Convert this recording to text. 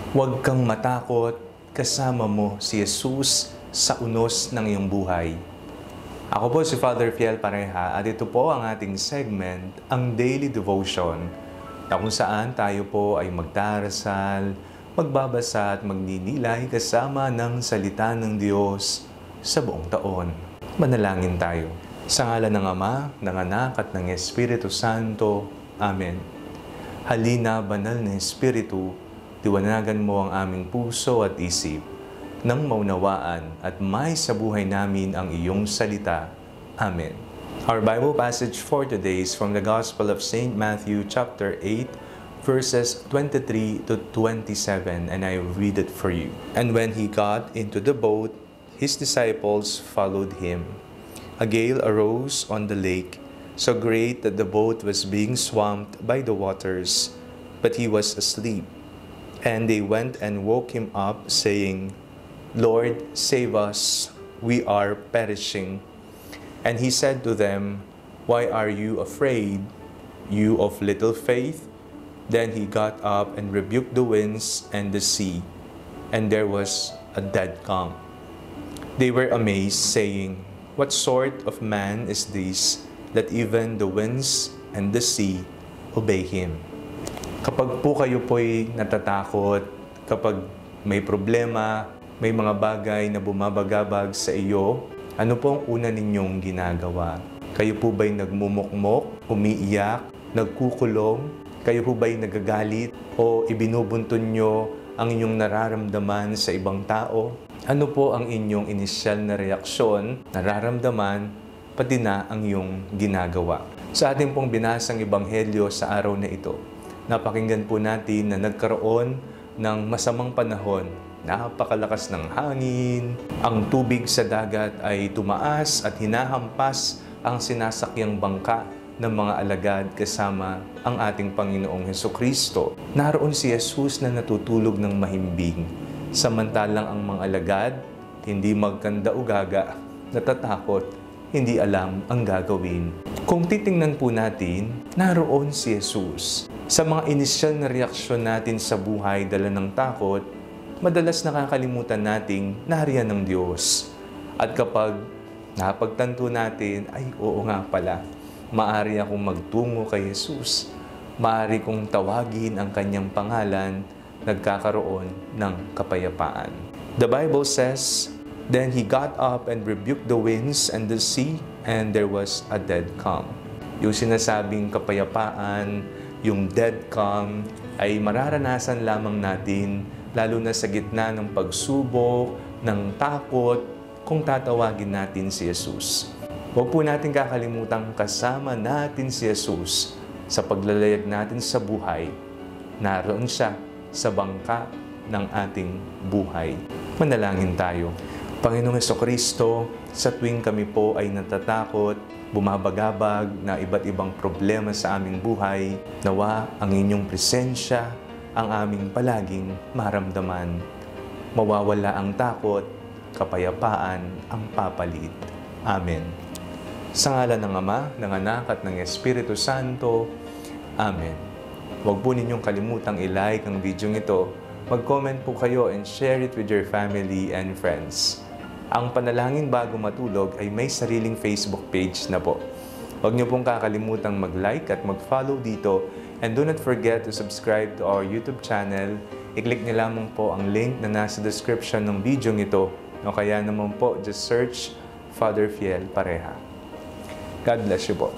Huwag kang matakot, kasama mo si Jesus sa unos ng iyong buhay. Ako po si Father Fiel Pareha at ito po ang ating segment, ang Daily Devotion, na kung saan tayo po ay magdarasal, magbabasa at magninilay kasama ng salita ng Diyos sa buong taon. Manalangin tayo. Sa ngalan ng Ama, ng Anak at ng Espiritu Santo. Amen. Halina, banal na Espiritu, liwanagan mo ang aming puso at isip, nang maunawaan at may sa buhay namin ang iyong salita. Amen. Our Bible passage for today is from the Gospel of St. Matthew chapter 8, verses 23 to 27, and I read it for you. And when he got into the boat, his disciples followed him. A gale arose on the lake, so great that the boat was being swamped by the waters, but he was asleep. And they went and woke him up, saying, Lord, save us, we are perishing. And he said to them, Why are you afraid, you of little faith? Then he got up and rebuked the winds and the sea, and there was a dead calm. They were amazed, saying, What sort of man is this, that even the winds and the sea obey him? Kapag po kayo po'y natatakot, kapag may problema, may mga bagay na bumabagabag sa iyo, ano po ang una ninyong ginagawa? Kayo po ba'y nagmumukmok, umiiyak, nagkukulong? Kayo po ba'y nagagalit o ibinubuntun nyo ang inyong nararamdaman sa ibang tao? Ano po ang inyong inisyal na reaksyon, nararamdaman, pati na ang iyong ginagawa? Sa ating pong binasang ebanghelyo sa araw na ito, napakinggan po natin na nagkaroon ng masamang panahon. Napakalakas ng hangin, ang tubig sa dagat ay tumaas at hinahampas ang sinasakyang bangka ng mga alagad kasama ang ating Panginoong Hesukristo. Naroon si Jesus na natutulog ng mahimbing, samantalang ang mga alagad hindi magkanda-ugaga, natatakot, hindi alam ang gagawin. Kung titingnan po natin, naroon si Jesus. Sa mga inisyal na reaksyon natin sa buhay dala ng takot, madalas nakakalimutan nating nariyan ng Diyos. At kapag napagtanto natin, ay oo nga pala, maaari akong magtungo kay Jesus. Maaari kong tawagin ang kanyang pangalan, nagkakaroon ng kapayapaan. The Bible says, Then he got up and rebuked the winds and the sea, and there was a dead calm. Yung sinasabing kapayapaan, yung dead calm, ay mararanasan lamang natin, lalo na sa gitna ng pagsubok, ng takot, kung tatawagin natin si Jesus. Huwag po natin kakalimutan kasama natin si Jesus sa paglalayag natin sa buhay. Naroon siya sa bangka ng ating buhay. Manalangin tayo. Panginoong Hesukristo, sa tuwing kami po ay natatakot, bumabagabag na iba't ibang problema sa aming buhay, nawa ang inyong presensya ang aming palaging maramdaman. Mawawala ang takot, kapayapaan ang papalit. Amen. Sa ngalan ng Ama, ng Anak at ng Espiritu Santo. Amen. Huwag po ninyong kalimutang i-like ang video ito. Mag-comment po kayo and share it with your family and friends. Ang Panalangin Bago Matulog ay may sariling Facebook page na po. Huwag niyo pong kakalimutang mag-like at mag-follow dito, and do not forget to subscribe to our YouTube channel. I-click niyo lamang po ang link na nasa description ng video ito, o kaya naman po just search Father Fiel Pareha. God bless you po.